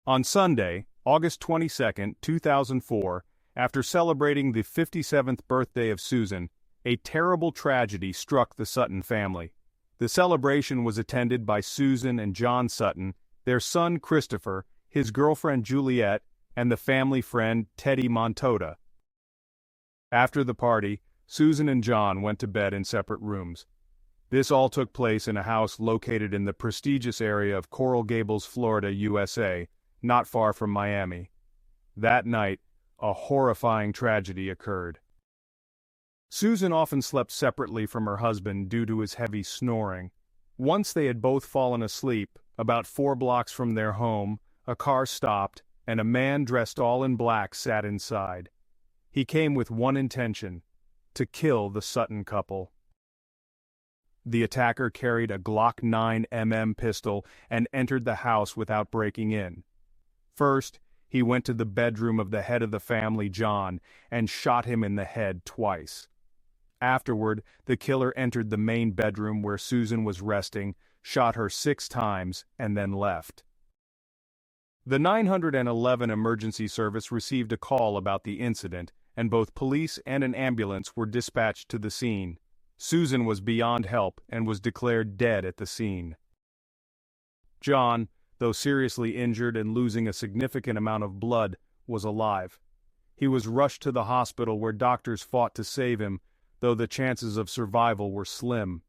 On Sunday, August 22, 2004, after celebrating the 57th birthday of Susan, a terrible tragedy struck the Sutton family. The celebration was attended by Susan and John Sutton, their son Christopher, his girlfriend Juliet, and the family friend Teddy Montota. After the party, Susan and John went to bed in separate rooms. This all took place in a house located in the prestigious area of Coral Gables, Florida, USA, not far from Miami. That night, a horrifying tragedy occurred. Susan often slept separately from her husband due to his heavy snoring. Once they had both fallen asleep, about 4 blocks from their home, a car stopped, and a man dressed all in black sat inside. He came with one intention: to kill the Sutton couple. The attacker carried a Glock 9mm pistol and entered the house without breaking in. First, he went to the bedroom of the head of the family, John, and shot him in the head twice. Afterward, the killer entered the main bedroom where Susan was resting, shot her 6 times, and then left. The 911 emergency service received a call about the incident, and both police and an ambulance were dispatched to the scene. Susan was beyond help and was declared dead at the scene. John, though seriously injured and losing a significant amount of blood, was alive. He was rushed to the hospital where doctors fought to save him, though the chances of survival were slim.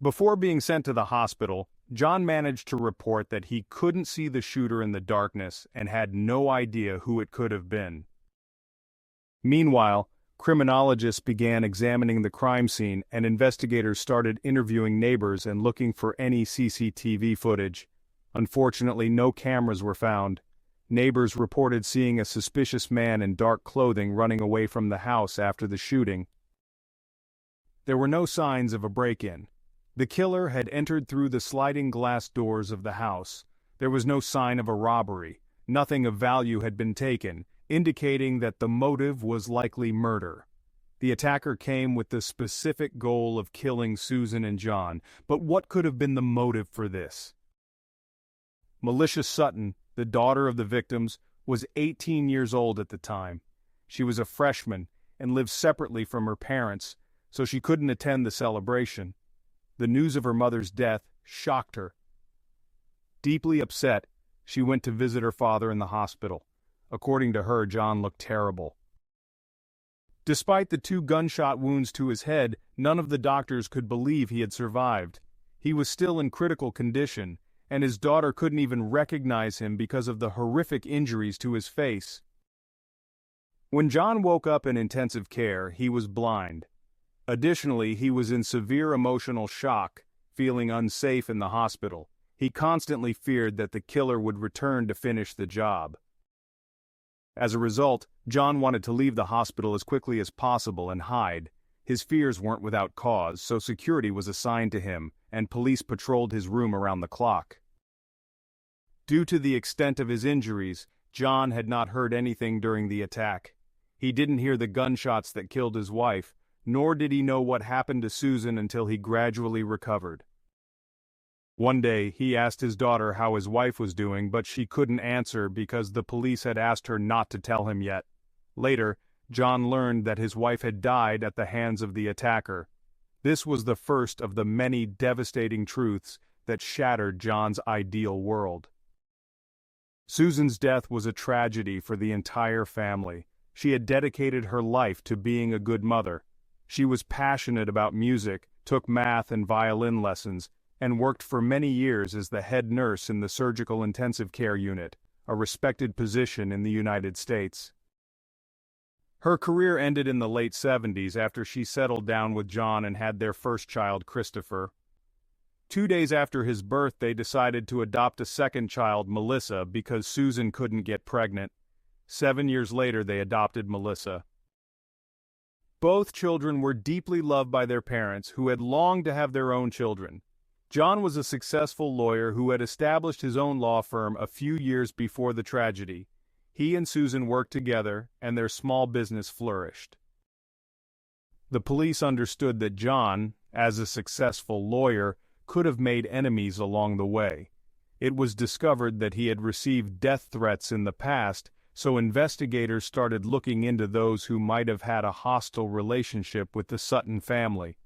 Before being sent to the hospital, John managed to report that he couldn't see the shooter in the darkness and had no idea who it could have been. Meanwhile, criminologists began examining the crime scene and investigators started interviewing neighbors and looking for any CCTV footage. Unfortunately, no cameras were found. Neighbors reported seeing a suspicious man in dark clothing running away from the house after the shooting. There were no signs of a break-in. The killer had entered through the sliding glass doors of the house. There was no sign of a robbery. Nothing of value had been taken, indicating that the motive was likely murder. The attacker came with the specific goal of killing Susan and John, but what could have been the motive for this? Militia Sutton, the daughter of the victims, was 18 years old at the time. She was a freshman and lived separately from her parents, so she couldn't attend the celebration. The news of her mother's death shocked her. Deeply upset, she went to visit her father in the hospital. According to her, John looked terrible. Despite the 2 gunshot wounds to his head, none of the doctors could believe he had survived. He was still in critical condition, and his daughter couldn't even recognize him because of the horrific injuries to his face. When John woke up in intensive care, he was blind. Additionally, he was in severe emotional shock, feeling unsafe in the hospital. He constantly feared that the killer would return to finish the job. As a result, John wanted to leave the hospital as quickly as possible and hide. His fears weren't without cause, so security was assigned to him, and police patrolled his room around the clock. Due to the extent of his injuries, John had not heard anything during the attack. He didn't hear the gunshots that killed his wife, nor did he know what happened to Susan until he gradually recovered. One day, he asked his daughter how his wife was doing, but she couldn't answer because the police had asked her not to tell him yet. Later, John learned that his wife had died at the hands of the attacker. This was the first of the many devastating truths that shattered John's ideal world. Susan's death was a tragedy for the entire family. She had dedicated her life to being a good mother. She was passionate about music, took math and violin lessons, and worked for many years as the head nurse in the surgical intensive care unit, a respected position in the United States. Her career ended in the late 70s after she settled down with John and had their first child, Christopher. 2 days after his birth, they decided to adopt a second child, Melissa, because Susan couldn't get pregnant. 7 years later, they adopted Melissa. Both children were deeply loved by their parents, who had longed to have their own children. John was a successful lawyer who had established his own law firm a few years before the tragedy. He and Susan worked together, and their small business flourished. The police understood that John, as a successful lawyer, could have made enemies along the way. It was discovered that he had received death threats in the past, so investigators started looking into those who might have had a hostile relationship with the Sutton family.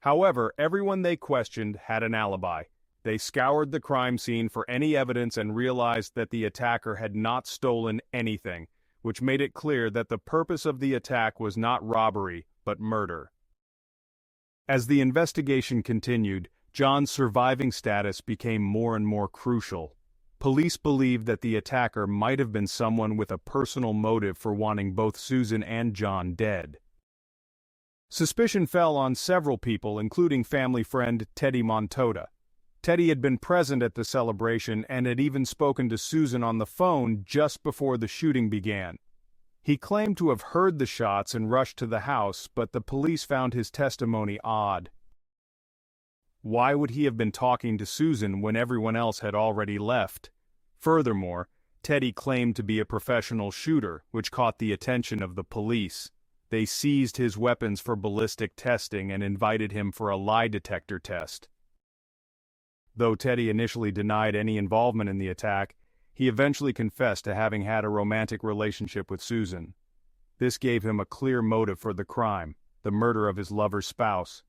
However, everyone they questioned had an alibi. They scoured the crime scene for any evidence and realized that the attacker had not stolen anything, which made it clear that the purpose of the attack was not robbery, but murder. As the investigation continued, John's surviving status became more and more crucial. Police believed that the attacker might have been someone with a personal motive for wanting both Susan and John dead. Suspicion fell on several people, including family friend Teddy Montoda. Teddy had been present at the celebration and had even spoken to Susan on the phone just before the shooting began. He claimed to have heard the shots and rushed to the house, but the police found his testimony odd. Why would he have been talking to Susan when everyone else had already left? Furthermore, Teddy claimed to be a professional shooter, which caught the attention of the police. They seized his weapons for ballistic testing and invited him for a lie detector test. Though Teddy initially denied any involvement in the attack, he eventually confessed to having had a romantic relationship with Susan. This gave him a clear motive for the crime, the murder of his lover's spouse.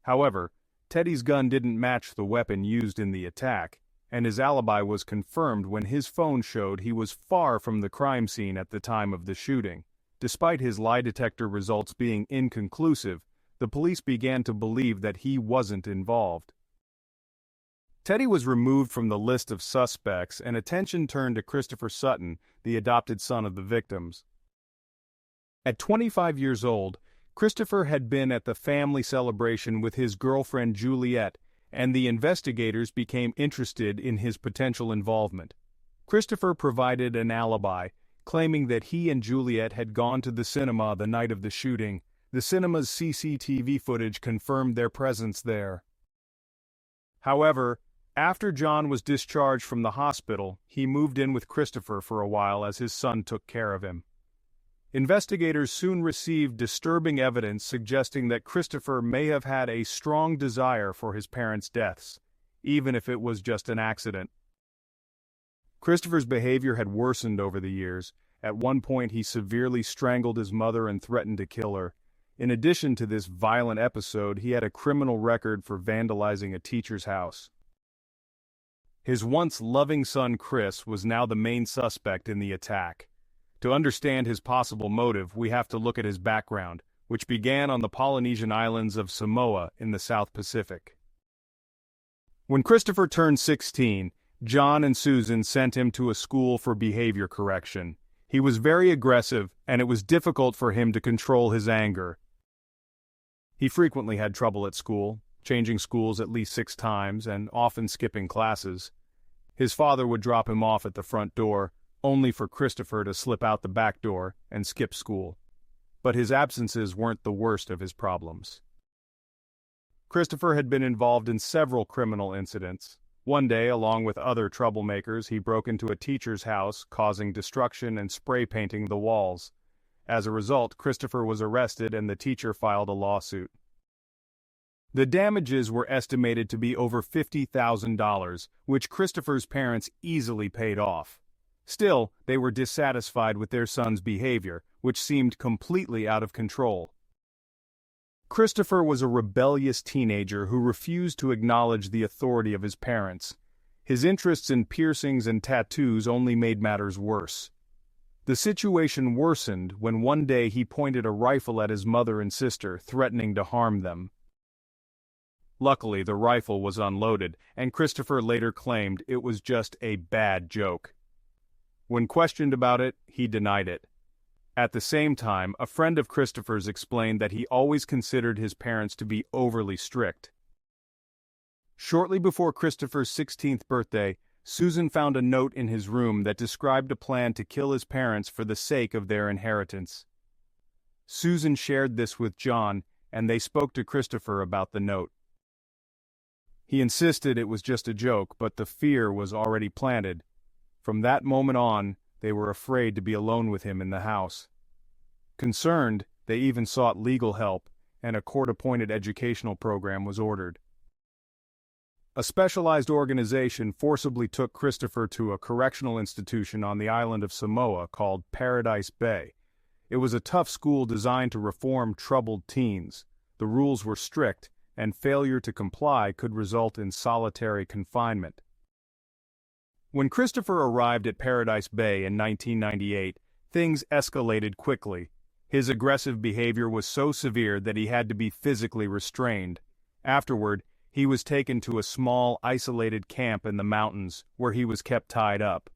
However, Teddy's gun didn't match the weapon used in the attack, and his alibi was confirmed when his phone showed he was far from the crime scene at the time of the shooting. Despite his lie detector results being inconclusive, the police began to believe that he wasn't involved. Teddy was removed from the list of suspects and attention turned to Christopher Sutton, the adopted son of the victims. At 25 years old, Christopher had been at the family celebration with his girlfriend Juliet, and the investigators became interested in his potential involvement. Christopher provided an alibi, claiming that he and Juliet had gone to the cinema the night of the shooting. The cinema's CCTV footage confirmed their presence there. However, after John was discharged from the hospital, he moved in with Christopher for a while as his son took care of him. Investigators soon received disturbing evidence suggesting that Christopher may have had a strong desire for his parents' deaths, even if it was just an accident. Christopher's behavior had worsened over the years. At one point, he severely strangled his mother and threatened to kill her. In addition to this violent episode, he had a criminal record for vandalizing a teacher's house. His once loving son Chris was now the main suspect in the attack. To understand his possible motive, we have to look at his background, which began on the Polynesian islands of Samoa in the South Pacific. When Christopher turned 16, John and Susan sent him to a school for behavior correction. He was very aggressive, and it was difficult for him to control his anger. He frequently had trouble at school, changing schools at least 6 times and often skipping classes. His father would drop him off at the front door, only for Christopher to slip out the back door and skip school. But his absences weren't the worst of his problems. Christopher had been involved in several criminal incidents. One day, along with other troublemakers, he broke into a teacher's house, causing destruction and spray painting the walls. As a result, Christopher was arrested and the teacher filed a lawsuit. The damages were estimated to be over $50,000, which Christopher's parents easily paid off. Still, they were dissatisfied with their son's behavior, which seemed completely out of control. Christopher was a rebellious teenager who refused to acknowledge the authority of his parents. His interests in piercings and tattoos only made matters worse. The situation worsened when one day he pointed a rifle at his mother and sister, threatening to harm them. Luckily, the rifle was unloaded, and Christopher later claimed it was just a bad joke. When questioned about it, he denied it. At the same time, a friend of Christopher's explained that he always considered his parents to be overly strict. Shortly before Christopher's 16th birthday, Susan found a note in his room that described a plan to kill his parents for the sake of their inheritance. Susan shared this with John, and they spoke to Christopher about the note. He insisted it was just a joke, but the fear was already planted. From that moment on, they were afraid to be alone with him in the house. Concerned, they even sought legal help, and a court-appointed educational program was ordered. A specialized organization forcibly took Christopher to a correctional institution on the island of Samoa called Paradise Bay. It was a tough school designed to reform troubled teens. The rules were strict, and failure to comply could result in solitary confinement. When Christopher arrived at Paradise Bay in 1998, things escalated quickly. His aggressive behavior was so severe that he had to be physically restrained. Afterward, he was taken to a small, isolated camp in the mountains, where he was kept tied up.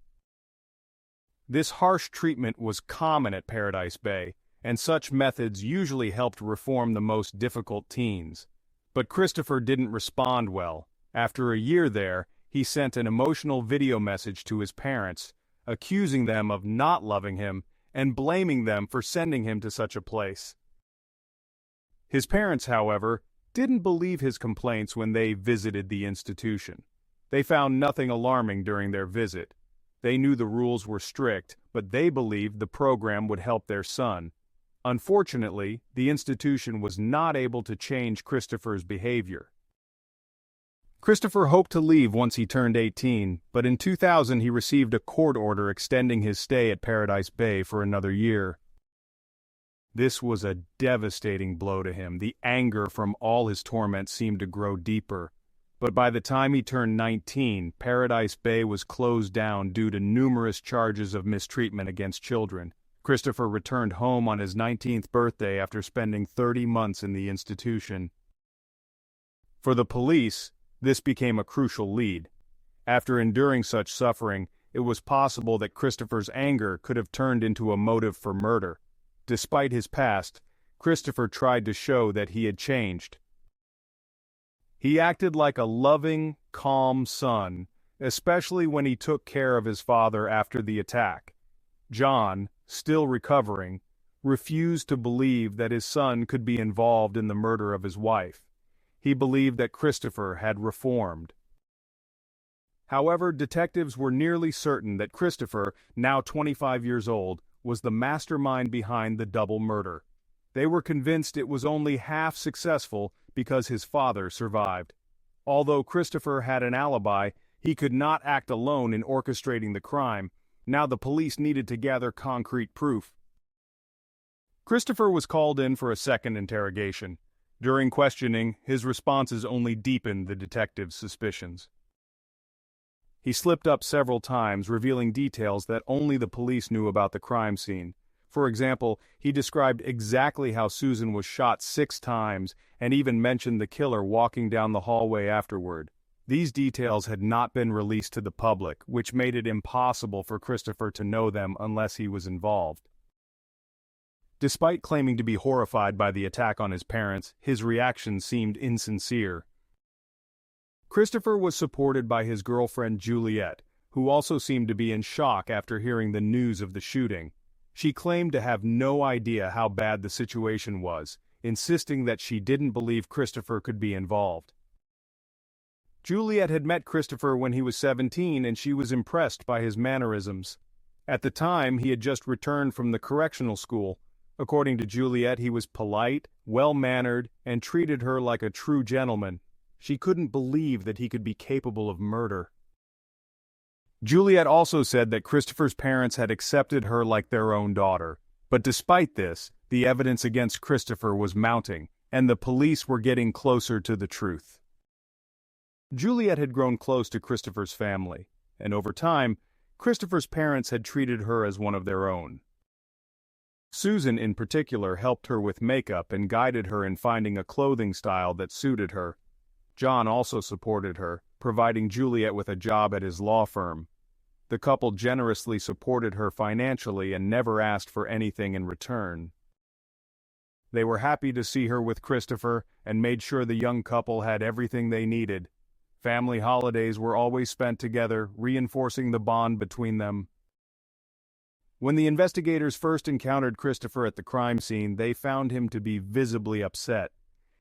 This harsh treatment was common at Paradise Bay, and such methods usually helped reform the most difficult teens. But Christopher didn't respond well. After a year there, he sent an emotional video message to his parents, accusing them of not loving him and blaming them for sending him to such a place. His parents, however, didn't believe his complaints when they visited the institution. They found nothing alarming during their visit. They knew the rules were strict, but they believed the program would help their son. Unfortunately, the institution was not able to change Christopher's behavior. Christopher hoped to leave once he turned 18, but in 2000 he received a court order extending his stay at Paradise Bay for another year. This was a devastating blow to him. The anger from all his torment seemed to grow deeper. But by the time he turned 19, Paradise Bay was closed down due to numerous charges of mistreatment against children. Christopher returned home on his 19th birthday after spending 30 months in the institution. For the police, this became a crucial lead. After enduring such suffering, it was possible that Christopher's anger could have turned into a motive for murder. Despite his past, Christopher tried to show that he had changed. He acted like a loving, calm son, especially when he took care of his father after the attack. John, still recovering, refused to believe that his son could be involved in the murder of his wife. He believed that Christopher had reformed. However, detectives were nearly certain that Christopher, now 25 years old, was the mastermind behind the double murder. They were convinced it was only half successful because his father survived. Although Christopher had an alibi, he could not act alone in orchestrating the crime. Now the police needed to gather concrete proof. Christopher was called in for a second interrogation. During questioning, his responses only deepened the detectives' suspicions. He slipped up several times, revealing details that only the police knew about the crime scene. For example, he described exactly how Susan was shot 6 times and even mentioned the killer walking down the hallway afterward. These details had not been released to the public, which made it impossible for Christopher to know them unless he was involved. Despite claiming to be horrified by the attack on his parents, his reaction seemed insincere. Christopher was supported by his girlfriend Juliet, who also seemed to be in shock after hearing the news of the shooting. She claimed to have no idea how bad the situation was, insisting that she didn't believe Christopher could be involved. Juliet had met Christopher when he was 17 and she was impressed by his mannerisms. At the time, he had just returned from the correctional school. According to Juliet, he was polite, well-mannered, and treated her like a true gentleman. She couldn't believe that he could be capable of murder. Juliet also said that Christopher's parents had accepted her like their own daughter. But despite this, the evidence against Christopher was mounting, and the police were getting closer to the truth. Juliet had grown close to Christopher's family, and over time, Christopher's parents had treated her as one of their own. Susan, in particular, helped her with makeup and guided her in finding a clothing style that suited her. John also supported her, providing Juliet with a job at his law firm. The couple generously supported her financially and never asked for anything in return. They were happy to see her with Christopher and made sure the young couple had everything they needed. Family holidays were always spent together, reinforcing the bond between them. When the investigators first encountered Christopher at the crime scene, they found him to be visibly upset.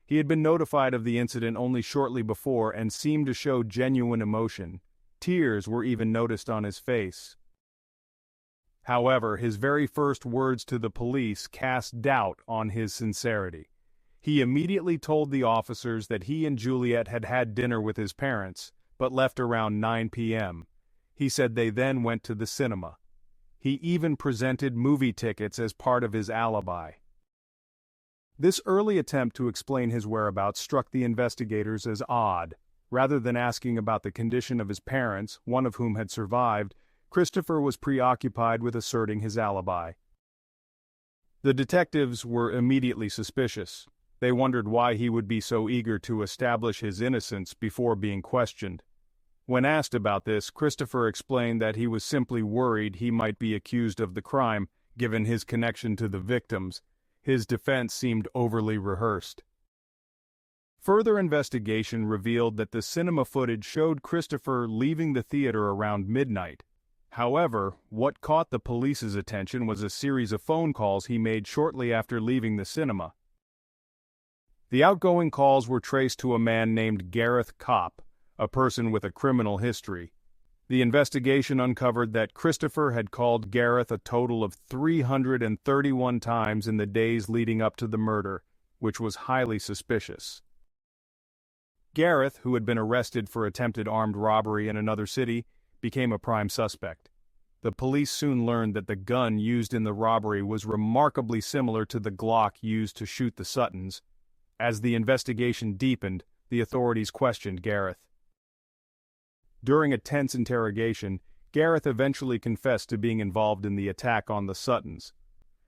He had been notified of the incident only shortly before and seemed to show genuine emotion. Tears were even noticed on his face. However, his very first words to the police cast doubt on his sincerity. He immediately told the officers that he and Juliet had had dinner with his parents, but left around 9 p.m. He said they then went to the cinema. He even presented movie tickets as part of his alibi. This early attempt to explain his whereabouts struck the investigators as odd. Rather than asking about the condition of his parents, one of whom had survived, Christopher was preoccupied with asserting his alibi. The detectives were immediately suspicious. They wondered why he would be so eager to establish his innocence before being questioned. When asked about this, Christopher explained that he was simply worried he might be accused of the crime, given his connection to the victims. His defense seemed overly rehearsed. Further investigation revealed that the cinema footage showed Christopher leaving the theater around midnight. However, what caught the police's attention was a series of phone calls he made shortly after leaving the cinema. The outgoing calls were traced to a man named Gareth Kopp, a person with a criminal history. The investigation uncovered that Christopher had called Gareth a total of 331 times in the days leading up to the murder, which was highly suspicious. Gareth, who had been arrested for attempted armed robbery in another city, became a prime suspect. The police soon learned that the gun used in the robbery was remarkably similar to the Glock used to shoot the Suttons. As the investigation deepened, the authorities questioned Gareth. During a tense interrogation, Gareth eventually confessed to being involved in the attack on the Suttons.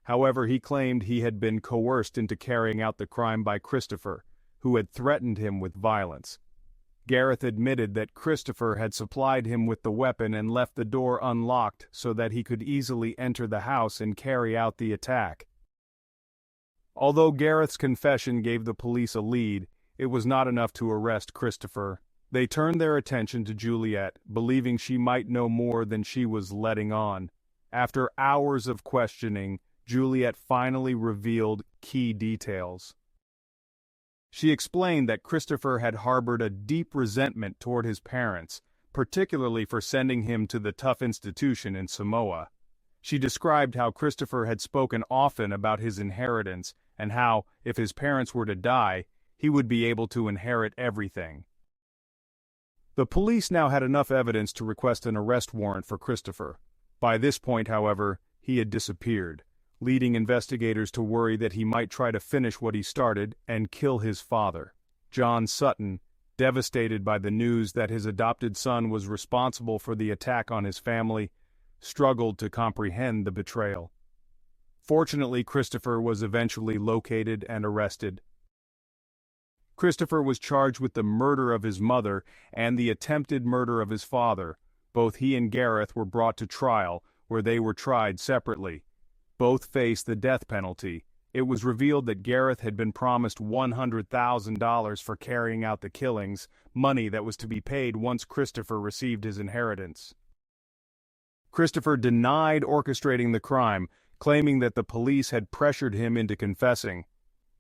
However, he claimed he had been coerced into carrying out the crime by Christopher, who had threatened him with violence. Gareth admitted that Christopher had supplied him with the weapon and left the door unlocked so that he could easily enter the house and carry out the attack. Although Gareth's confession gave the police a lead, it was not enough to arrest Christopher. They turned their attention to Juliet, believing she might know more than she was letting on. After hours of questioning, Juliet finally revealed key details. She explained that Christopher had harbored a deep resentment toward his parents, particularly for sending him to the tough institution in Samoa. She described how Christopher had spoken often about his inheritance and how, if his parents were to die, he would be able to inherit everything. The police now had enough evidence to request an arrest warrant for Christopher. By this point, however, he had disappeared, leading investigators to worry that he might try to finish what he started and kill his father. John Sutton, devastated by the news that his adopted son was responsible for the attack on his family, struggled to comprehend the betrayal. Fortunately, Christopher was eventually located and arrested. Christopher was charged with the murder of his mother and the attempted murder of his father. Both he and Gareth were brought to trial, where they were tried separately. Both faced the death penalty. It was revealed that Gareth had been promised $100,000 for carrying out the killings, money that was to be paid once Christopher received his inheritance. Christopher denied orchestrating the crime, claiming that the police had pressured him into confessing.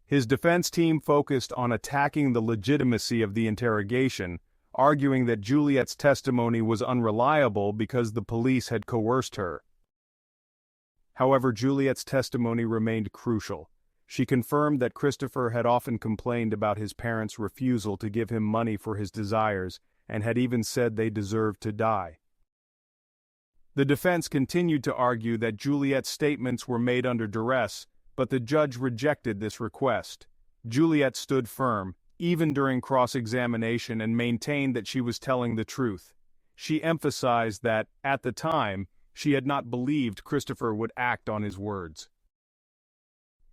His defense team focused on attacking the legitimacy of the interrogation, arguing that Juliet's testimony was unreliable because the police had coerced her. However, Juliet's testimony remained crucial. She confirmed that Christopher had often complained about his parents' refusal to give him money for his desires, and had even said they deserved to die. The defense continued to argue that Juliet's statements were made under duress, but the judge rejected this request. Juliet stood firm, even during cross-examination, and maintained that she was telling the truth. She emphasized that, at the time, she had not believed Christopher would act on his words.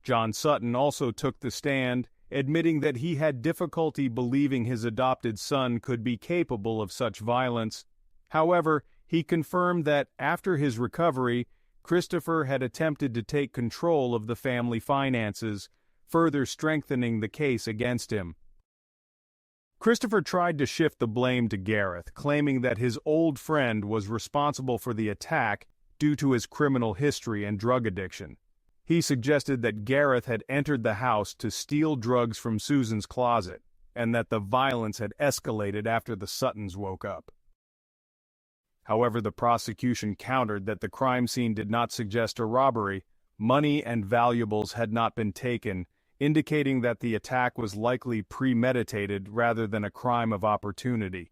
John Sutton also took the stand, admitting that he had difficulty believing his adopted son could be capable of such violence. However, he confirmed that, after his recovery, Christopher had attempted to take control of the family finances, further strengthening the case against him. Christopher tried to shift the blame to Gareth, claiming that his old friend was responsible for the attack due to his criminal history and drug addiction. He suggested that Gareth had entered the house to steal drugs from Susan's closet, and that the violence had escalated after the Suttons woke up. However, the prosecution countered that the crime scene did not suggest a robbery. Money and valuables had not been taken, indicating that the attack was likely premeditated rather than a crime of opportunity.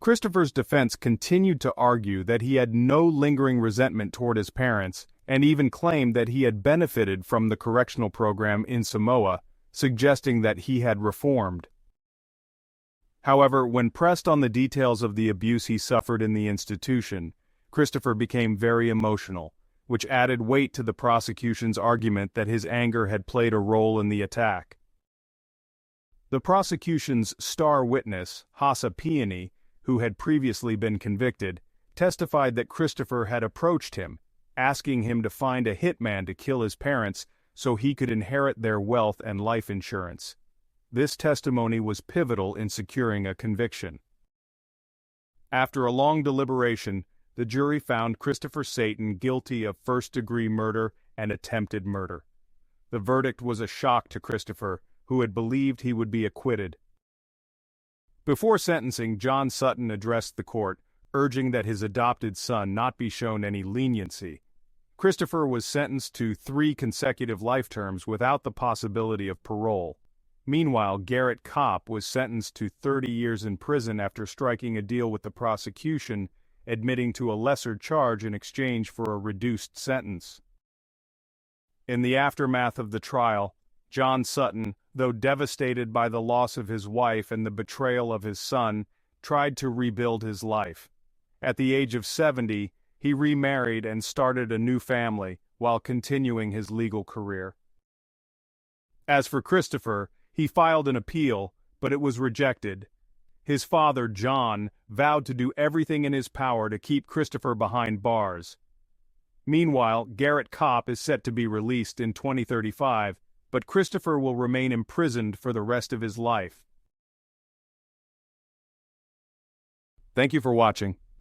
Christopher's defense continued to argue that he had no lingering resentment toward his parents, and even claimed that he had benefited from the correctional program in Samoa, suggesting that he had reformed. However, when pressed on the details of the abuse he suffered in the institution, Christopher became very emotional, which added weight to the prosecution's argument that his anger had played a role in the attack. The prosecution's star witness, Hassa Peony, who had previously been convicted, testified that Christopher had approached him, asking him to find a hitman to kill his parents so he could inherit their wealth and life insurance. This testimony was pivotal in securing a conviction. After a long deliberation, the jury found Christopher Satan guilty of first-degree murder and attempted murder. The verdict was a shock to Christopher, who had believed he would be acquitted. Before sentencing, John Sutton addressed the court, urging that his adopted son not be shown any leniency. Christopher was sentenced to 3 consecutive life terms without the possibility of parole. Meanwhile, Garrett Kopp was sentenced to 30 years in prison after striking a deal with the prosecution, admitting to a lesser charge in exchange for a reduced sentence. In the aftermath of the trial, John Sutton, though devastated by the loss of his wife and the betrayal of his son, tried to rebuild his life. At the age of 70, he remarried and started a new family while continuing his legal career. As for Christopher, he filed an appeal, but it was rejected. His father, John, vowed to do everything in his power to keep Christopher behind bars. Meanwhile, Garrett Kopp is set to be released in 2035, but Christopher will remain imprisoned for the rest of his life. Thank you for watching.